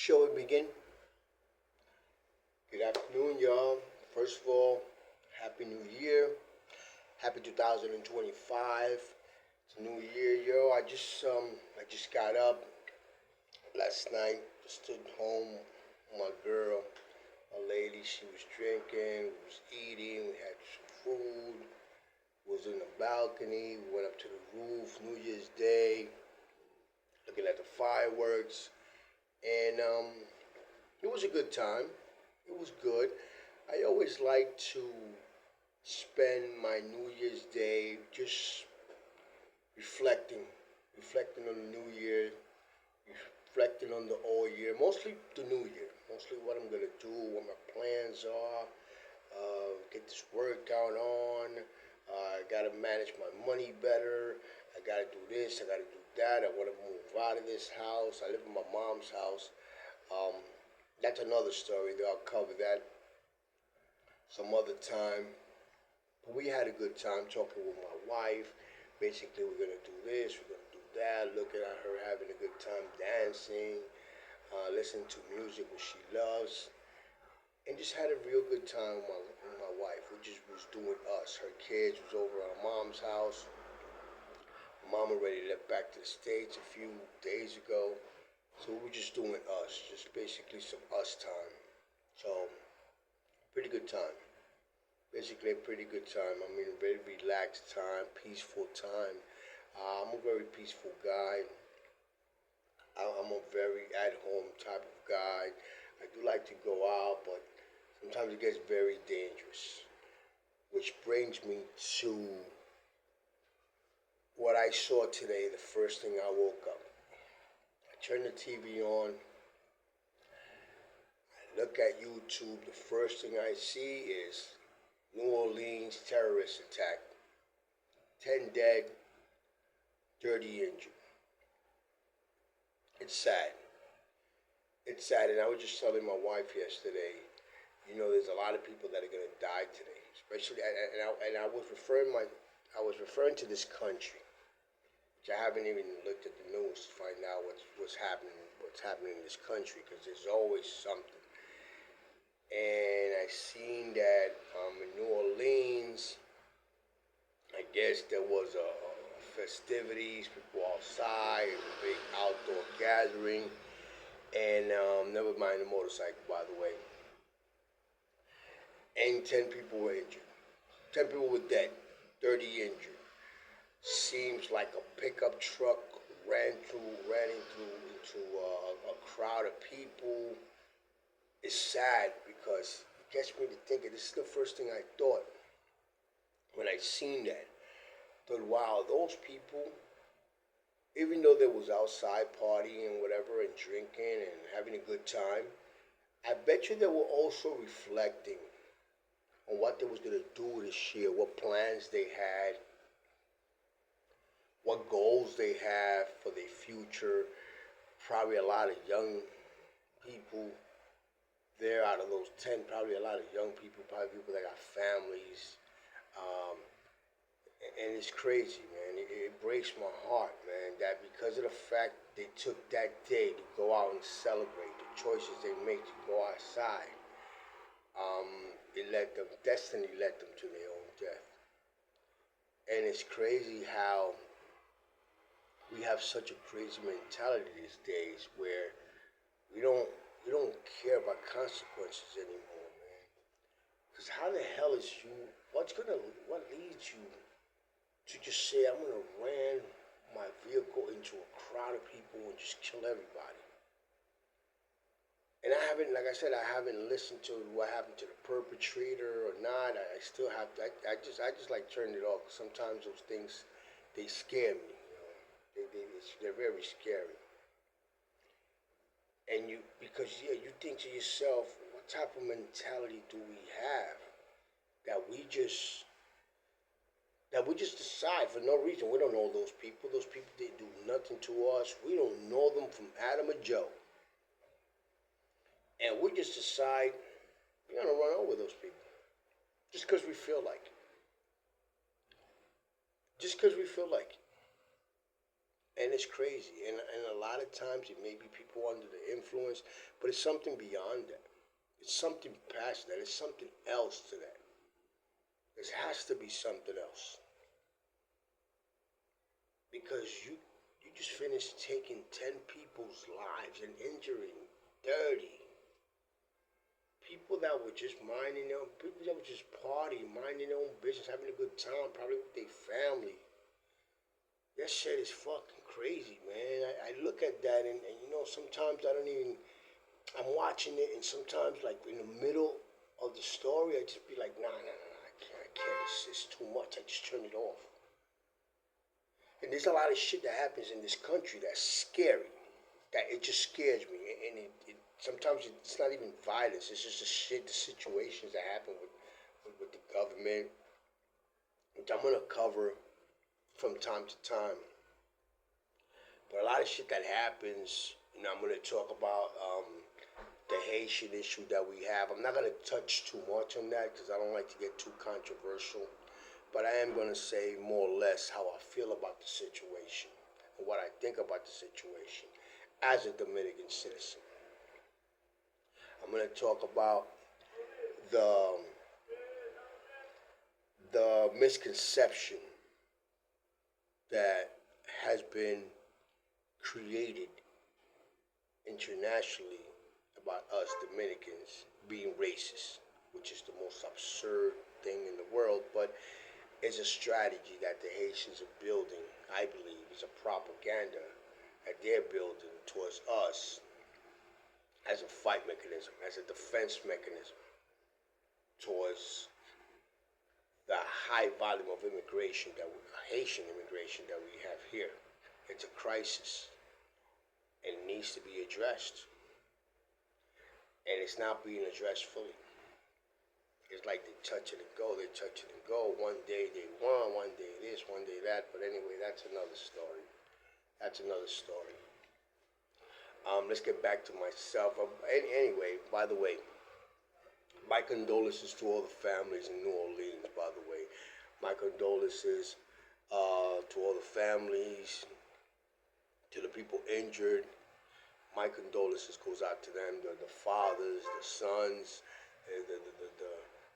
Shall we begin? Good afternoon, y'all. First of all, Happy New Year. Happy 2025. It's a new year, yo. I just got up last night. Stood home with my girl, a lady. She was drinking, was eating. We had some food. Was in the balcony. We went up to the roof. New Year's Day, looking at the fireworks, and it was a good time. It was good. I always like to spend my New Year's Day just reflecting, reflecting on the New Year, reflecting on the old year, mostly the New Year, mostly what I'm gonna do, what my plans are, get this workout on. I gotta manage my money better. I gotta do this. I gotta do that. I want to move out of this house. I live in my mom's house. Um, that's another story. Though I'll cover that some other time. But we had a good time talking with my wife. Basically, we're gonna do this. We're gonna do that. Looking at her having a good time dancing, listening to music which she loves, and just had a real good time with my wife. We just was doing us. Her kids was over at her mom's house. Mom already left back to the States a few days ago. So we were just doing us, just basically some us time. So, pretty good time. Basically, a pretty good time. I mean, a very relaxed time, peaceful time. I'm a very peaceful guy. I'm a very at home type of guy. I do like to go out, but sometimes it gets very dangerous. Which brings me to what I saw today the first thing I woke up. I turned the TV on, I look at YouTube, the first thing I see is New Orleans terrorist attack. 10 dead, 30 injured. It's sad. It's sad, and I was just telling my wife yesterday, there's a lot of people that are gonna die today, especially, and I was referring to this country, which I haven't even looked at the news to find out what's happening in this country, because there's always something. And I seen that in New Orleans, I guess there was a festivities, people outside, a big outdoor gathering, and never mind the motorcycle, by the way. And 10 people were injured. 10 people were dead, 30 injured. Seems like a pickup truck ran into a crowd of people. It's sad because it gets me to thinking. This is the first thing I thought when I seen that. I thought, wow, those people, even though they was outside partying and whatever and drinking and having a good time, I bet you they were also reflecting on what they was gonna do this year, what plans they had, what goals they have for their future. Probably a lot of young people there out of those 10, probably a lot of young people, probably people that got families. Um, and it's crazy, man. It breaks my heart, man, that because of the fact they took that day to go out and celebrate the choices they make to go outside, destiny led them to their own death. And it's crazy how we have such a crazy mentality these days where we don't we don't care about consequences anymore, man. Because how the hell is you? What leads you to just say I'm gonna ram my vehicle into a crowd of people and just kill everybody? And I haven't, like I said, I haven't listened to what happened to the perpetrator or not. I still have to. I just like turning it off. Sometimes those things, they scare me. They're very scary. And because yeah, you think to yourself, what type of mentality do we have that we just decide for no reason? We don't know those people. Those people, they do nothing to us. We don't know them from Adam or Joe. And we just decide we're gonna run over those people just because we feel like it. Just because we feel like it. And it's crazy. And a lot of times it may be people under the influence, but it's something beyond that. It's something past that. It's something else to that. There has to be something else. Because you just finished taking 10 people's lives and injuring 30. People that were just minding their own, people that were just partying, minding their own business, having a good time, probably with their family. That shit is fucking crazy, man. I look at that and you know, sometimes I don't even, I'm watching it and sometimes like in the middle of the story, I just be like, nah, I can't, it's too much. I just turn it off. And there's a lot of shit that happens in this country that's scary. That it just scares me. And it sometimes it's not even violence. It's just the shit, the situations that happen with the government, which I'm gonna cover from time to time. But a lot of shit that happens, you know, I'm gonna talk about the Haitian issue that we have. I'm not gonna touch too much on that because I don't like to get too controversial. But I am gonna say more or less how I feel about the situation and what I think about the situation as a Dominican citizen. I'm gonna talk about the the misconception that has been created internationally about us Dominicans being racist, which is the most absurd thing in the world, but it's a strategy that the Haitians are building, I believe, is a propaganda that they're building towards us as a fight mechanism, as a defense mechanism towards the high volume of immigration Haitian immigration that we have here. It's a crisis and it needs to be addressed. And it's not being addressed fully. It's like they touch it and go, they touch it and go. One day they won, one day this, one day that. But anyway, that's another story. That's another story. Let's get back to myself. Anyway, by the way, my condolences to all the families in New Orleans, by the way. My condolences to all the families, to the people injured. My condolences goes out to them, the fathers, the sons,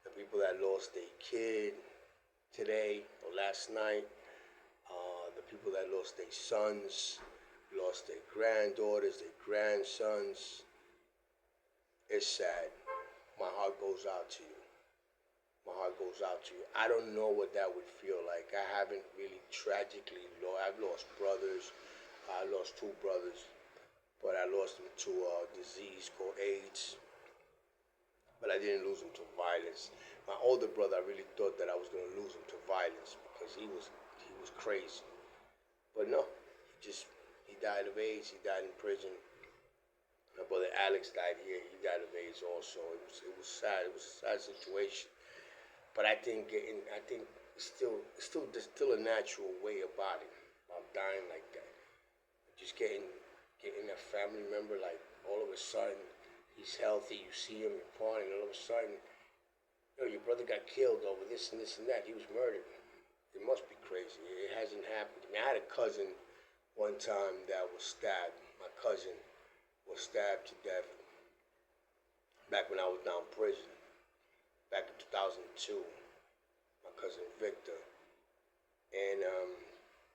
the people that lost their kid today or last night, the people that lost their sons, lost their granddaughters, their grandsons. It's sad. My heart goes out to you. My heart goes out to you. I don't know what that would feel like. I haven't really tragically lost. I've lost brothers. I lost two brothers, but I lost them to a disease called AIDS. But I didn't lose him to violence. My older brother, I really thought that I was going to lose him to violence because he was crazy. But no, he died of AIDS. He died in prison. My brother Alex died here. He died of AIDS also. It was sad. It was a sad situation. But I think there's still a natural way about it. About dying like that. Just getting a family member like all of a sudden he's healthy. You see him, you're partying. All of a sudden, your brother got killed over this and this and that. He was murdered. It must be crazy. It hasn't happened to me. I had a cousin one time that was stabbed. My cousin was stabbed to death back when I was down in prison. Back in 2002. My cousin Victor. And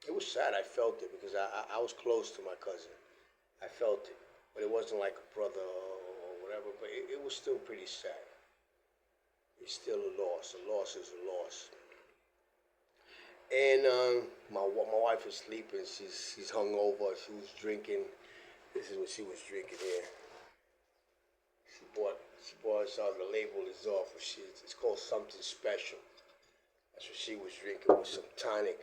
it was sad. I felt it because I was close to my cousin. I felt it. But it wasn't like a brother or whatever. But it was still pretty sad. It's still a loss. A loss is a loss. And my wife is sleeping. She's hungover. She was drinking. This is what she was drinking here. She bought us the label is off. It's called something special. That's what she was drinking with some tonic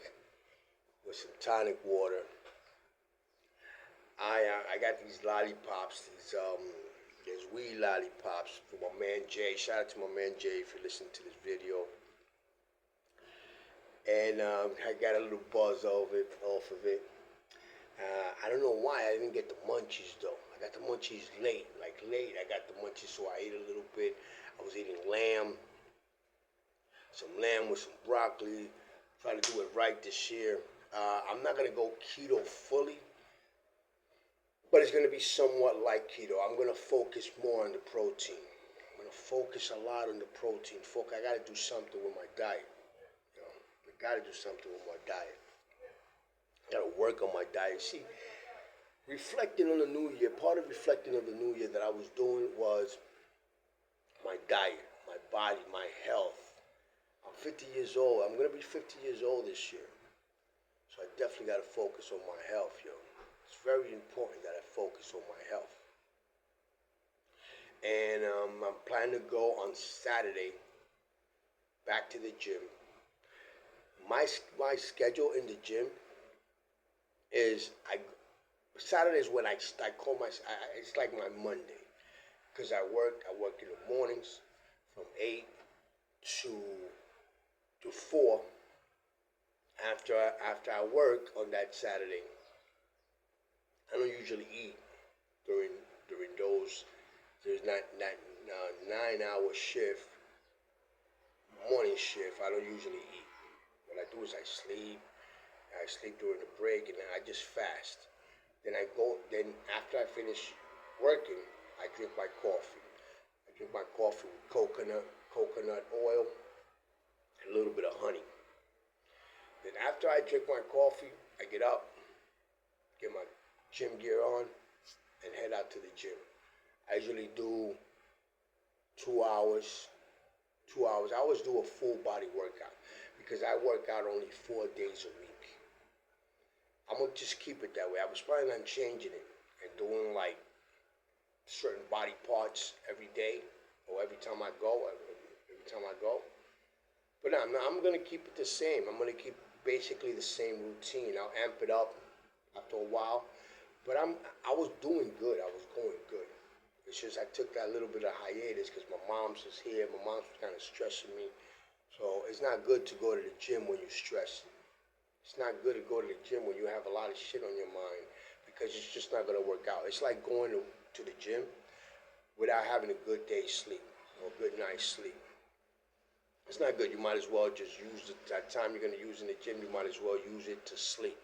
water. I got these lollipops. There's weed lollipops for my man Jay. Shout out to my man Jay if you're listening to this video. And I got a little buzz off of it. I don't know why I didn't get the munchies though. I got the munchies late. I got the munchies, so I ate a little bit. I was eating some lamb with some broccoli. Trying to do it right this year. I'm not gonna go keto fully, but it's gonna be somewhat like keto. I'm gonna focus more on the protein. I'm gonna focus a lot on the protein. I gotta do something with my diet. You know, I gotta do something with my diet. I gotta work on my diet. See, reflecting on the new year, part of reflecting on the new year that I was doing was my diet, my body, my health. I'm 50 years old. I'm gonna be 50 years old this year. So I definitely gotta focus on my health, yo. It's very important that I focus on my health. And I'm planning to go on Saturday back to the gym. My schedule in the gym is Saturday is when I call it's like my Monday because I work in the mornings from 8 to 4. After I work on that Saturday, I don't usually eat during those. There's not 9 hour shift, morning shift. I don't usually eat. What I do is I sleep. I sleep during the break, and then I just fast. Then I go. Then after I finish working, I drink my coffee. I drink my coffee with coconut oil, and a little bit of honey. Then after I drink my coffee, I get up, get my gym gear on, and head out to the gym. I usually do 2 hours. 2 hours. I always do a full body workout because I work out only 4 days a week. I'm gonna just keep it that way. I was planning on changing it and doing like certain body parts every day or every time I go. Every time I go. But no, I'm gonna keep it the same. I'm gonna keep basically the same routine. I'll amp it up after a while. But I was doing good. I was going good. It's just I took that little bit of hiatus because my mom's was here. My mom's was kind of stressing me. So it's not good to go to the gym when you're stressed. It's not good to go to the gym when you have a lot of shit on your mind because it's just not gonna work out. It's like going to the gym without having a good day's sleep or a good night's sleep. It's not good. You might as well just use that time you're gonna use in the gym. You might as well use it to sleep.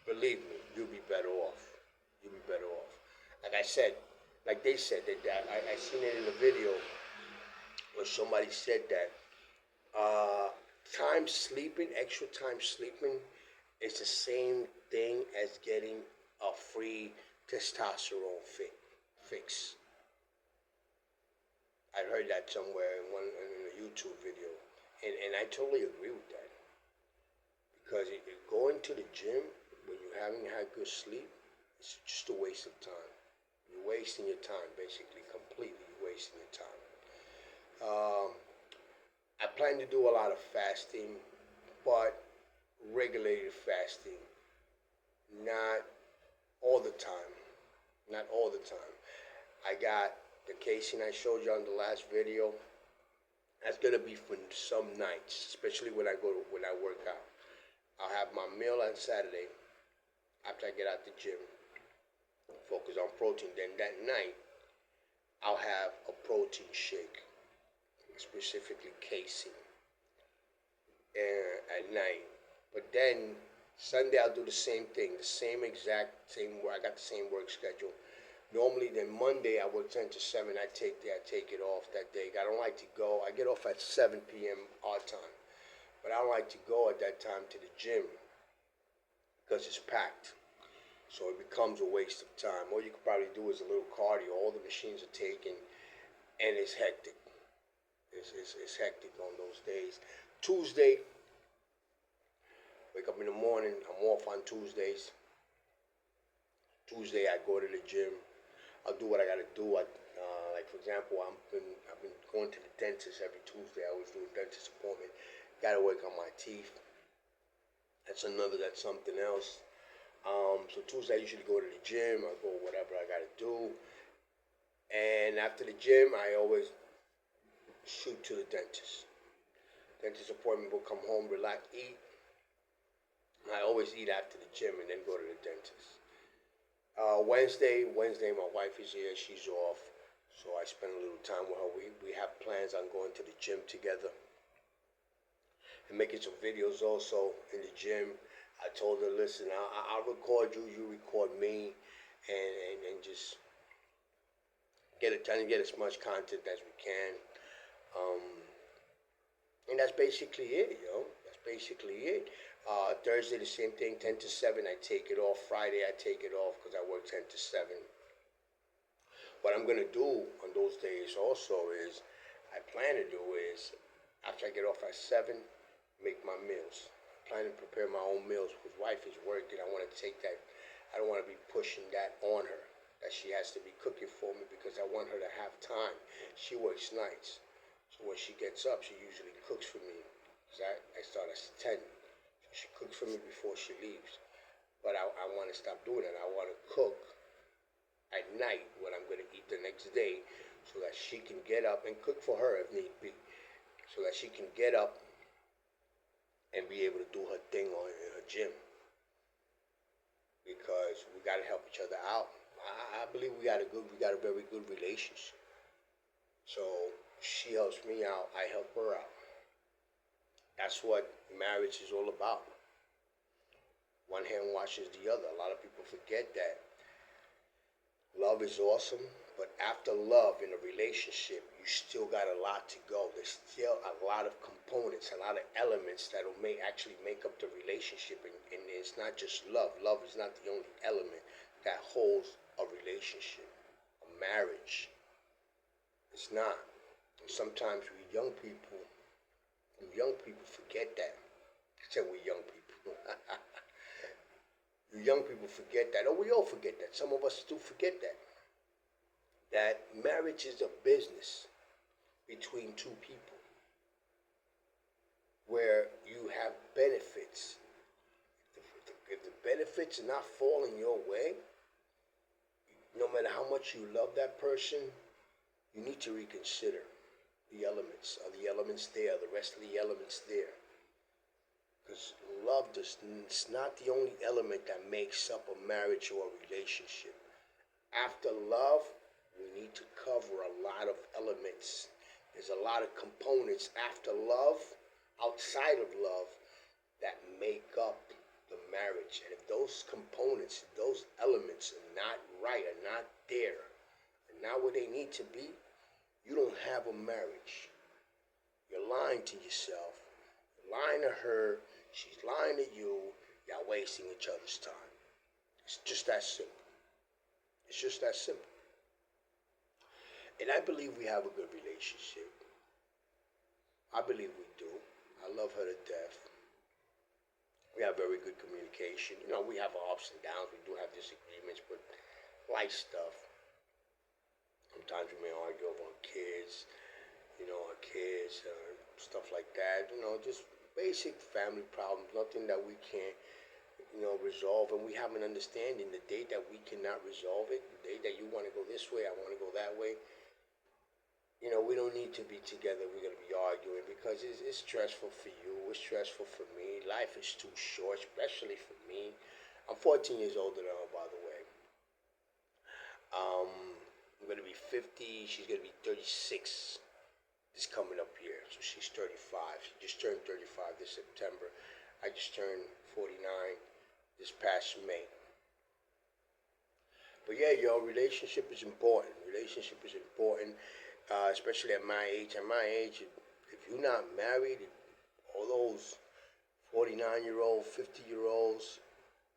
Believe me, you'll be better off. You'll be better off. Like I said, like they said that I seen it in a video where somebody said that extra time sleeping is the same thing as getting a free testosterone fix. I heard that somewhere in a YouTube video, and I totally agree with that because going to the gym when you haven't had good sleep, it's just a waste of time. You're wasting your time, basically, completely wasting your time. I plan to do a lot of fasting, but regulated fasting, not all the time. Not all the time. I got the casein I showed you on the last video. That's gonna be for some nights, especially when I work out. I'll have my meal on Saturday after I get out the gym. Focus on protein. Then that night, I'll have a protein shake, specifically casein, at night. But then Sunday I'll do the same thing, the same exact same work. I got the same work schedule. Normally, then Monday I work 10 to 7. I take it off that day. I don't like to go. I get off at 7 p.m. our time, but I don't like to go at that time to the gym because it's packed. So it becomes a waste of time. All you could probably do is a little cardio. All the machines are taken, and it's hectic. It's hectic on those days. Tuesday, wake up in the morning. I'm off on Tuesdays. Tuesday I go to the gym. I'll do what I gotta do. Like for example, I've been going to the dentist every Tuesday. I always do a dentist appointment. Gotta work on my teeth. That's something else. So Tuesday I usually go to the gym. I go whatever I gotta do. And after the gym, I always shoot to the dentist. Dentist appointment, will come home, relax, eat. I always eat after the gym and then go to the dentist. Wednesday, my wife is here. She's off, so I spend a little time with her. We have plans on going to the gym together and making some videos also in the gym. I told her, listen, I'll record you, you record me, and just trying to get as much content as we can. Um, and that's basically it, yo. That's basically it. Thursday, the same thing, 10 to 7, I take it off. Friday, I take it off because I work 10 to 7. What I'm going to do on those days also is, I plan to do is, after I get off at 7, make my meals. I plan to prepare my own meals because wife is working. I want to take that. I don't want to be pushing that on her, that she has to be cooking for me because I want her to have time. She works nights. So when she gets up, she usually cooks for me. Cause I start at 10. So she cooks for me before she leaves. But I want to stop doing it. I want to cook at night when I'm going to eat the next day so that she can get up and cook for her if need be. So that she can get up and be able to do her thing in her gym. Because we got to help each other out. I believe we got a very good relationship. So she helps me out, I help her out. That's what marriage is all about. One hand washes the other. A lot of people forget that. Love is awesome, but after love in a relationship, you still got a lot to go. There's still a lot of components, a lot of elements that will actually make up the relationship. And it's not just love. Love is not the only element that holds a relationship, a marriage. It's not. And sometimes we young people forget that. I said we young people. You young people forget that. Oh, we all forget that. Some of us still forget that. That marriage is a business between two people where you have benefits. If the benefits are not falling your way, no matter how much you love that person, you need to reconsider the elements. Are the elements there? Are the rest of the elements there? Because love it's not the only element that makes up a marriage or a relationship. After love, we need to cover a lot of elements. There's a lot of components after love, outside of love, that make up the marriage. And if those components, those elements are not right, are not there, and not where they need to be, you don't have a marriage. You're lying to yourself. You're lying to her. She's lying to you. Y'all wasting each other's time. It's just that simple. It's just that simple. And I believe we have a good relationship. I believe we do. I love her to death. We have very good communication. You know, we have our ups and downs. We do have disagreements, but life stuff. Sometimes we may argue over our kids, stuff like that. You know, just basic family problems, nothing that we can't, resolve. And we have an understanding. The day that we cannot resolve it, the day that you want to go this way, I want to go that way, we don't need to be together. We're going to be arguing because it's stressful for you. It's stressful for me. Life is too short, especially for me. I'm 14 years older than her, by the way. I'm going to be 50. She's going to be 36 this coming up year. So she's 35. She just turned 35 this September. I just turned 49 this past May. But yeah, relationship is important. Relationship is important, especially at my age. At my age, if you're not married, all those 49-year-old, 50-year-olds,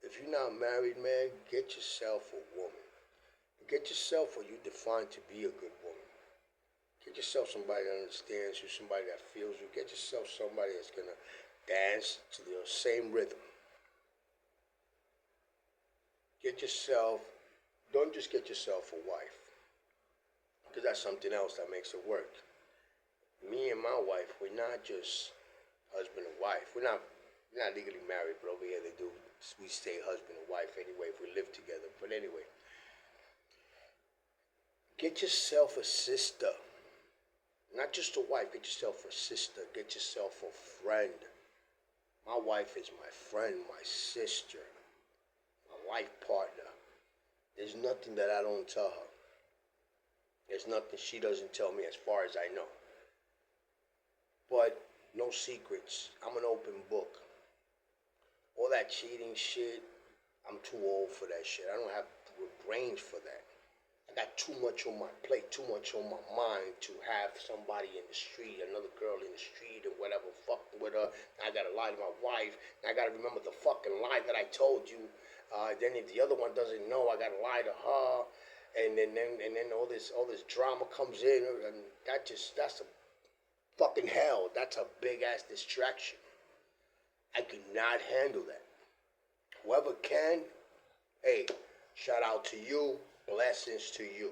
if you're not married, man, get yourself a woman. Get yourself what you define to be a good woman. Get yourself somebody that understands you, somebody that feels you. Get yourself somebody that's going to dance to the same rhythm. Don't just get yourself a wife, because that's something else that makes it work. Me and my wife, we're not just husband and wife. We're not legally married, but over here we stay husband and wife anyway if we live together. But anyway, get yourself a sister. Not just a wife, get yourself a sister. Get yourself a friend. My wife is my friend, my sister, my life partner. There's nothing that I don't tell her. There's nothing she doesn't tell me as far as I know. But no secrets. I'm an open book. All that cheating shit, I'm too old for that shit. I don't have the brains for that. I got too much on my plate, too much on my mind to have somebody in the street, another girl in the street or whatever, fucking with her. I gotta lie to my wife. I gotta remember the fucking lie that I told you. Then if the other one doesn't know, I gotta lie to her. And then all this drama comes in, and that's a fucking hell. That's a big ass distraction. I could not handle that. Whoever can, hey, shout out to you. Blessings to you.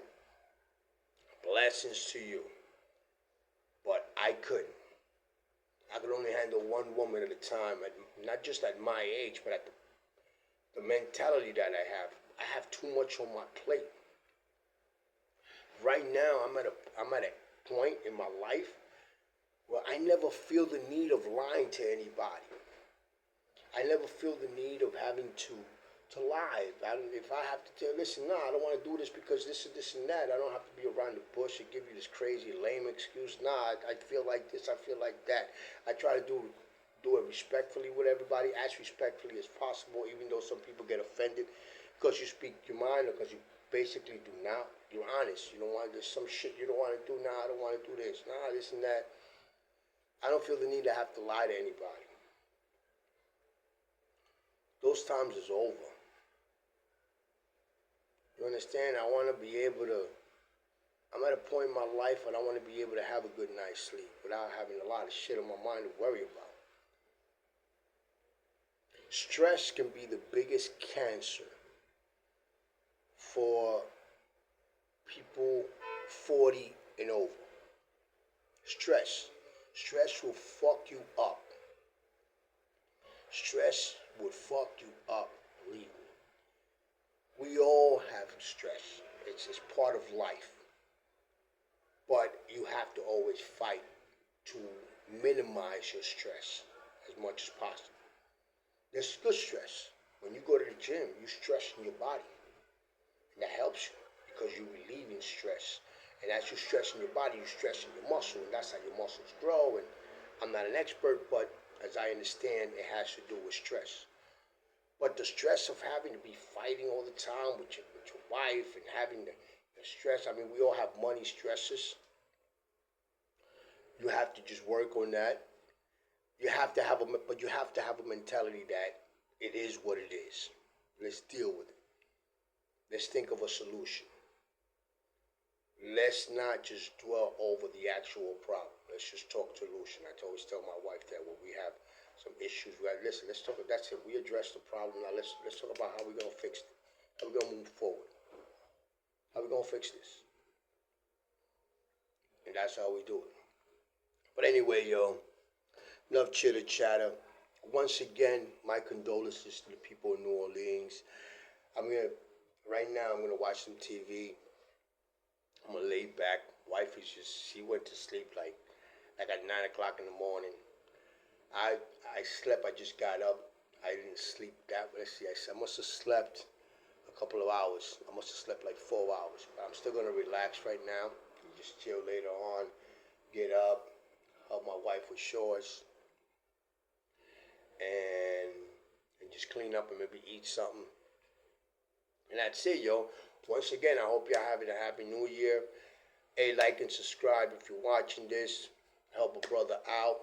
Blessings to you. But I couldn't. I could only handle one woman at a time, not just at my age, but at the mentality that I have. I have too much on my plate. Right now, I'm at a point in my life where I never feel the need of lying to anybody. I never feel the need of having to lie. If I have to tell, listen, no, I don't want to do this because this and that. I don't have to be around the bush and give you this crazy, lame excuse. Nah, I feel like this. I feel like that. I try to do it respectfully with everybody, as respectfully as possible, even though some people get offended because you speak your mind or because you basically do not. You're honest. You don't want to do some shit you don't want to do. Nah, I don't want to do this. Nah, this and that. I don't feel the need to have to lie to anybody. Those times is over. You understand? I want to be able to. I'm at a point in my life when I want to be able to have a good night's sleep without having a lot of shit on my mind to worry about. Stress can be the biggest cancer for people 40 and over. Stress. Stress will fuck you up. Stress would fuck you up, believe me. We all have stress. It's part of life. But you have to always fight to minimize your stress as much as possible. There's good stress. When you go to the gym, you stress in your body. And that helps you because you're relieving stress. And as you stress in your body, you stress in your muscle, and that's how your muscles grow. And I'm not an expert, but as I understand, it has to do with stress. But the stress of having to be fighting all the time with your wife and having the stress, I mean, we all have money stresses. You have to just work on that. But you have to have a mentality that it is what it is. Let's deal with it. Let's think of a solution. Let's not just dwell over the actual problem. Let's just talk solution. I always tell my wife that when we have some issues, listen, let's talk. That's it. We address the problem. Now let's talk about how we're gonna fix it. How we're gonna move forward. How we gonna fix this? And that's how we do it. But anyway, yo, enough chitter chatter. Once again, my condolences to the people in New Orleans. Right now, I'm gonna watch some TV. I'm gonna lay back. Wife she went to sleep like at 9 o'clock in the morning. I slept. I just got up. I didn't sleep that. Let's see. I must have slept a couple of hours. I must have slept like 4 hours. But I'm still gonna relax right now. And just chill later on. Get up. Help my wife with chores. And just clean up and maybe eat something. And that's it, yo. Once again, I hope y'all having a happy new year. Hey, like and subscribe if you're watching this. Help a brother out.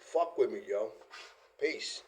Fuck with me, yo. Peace.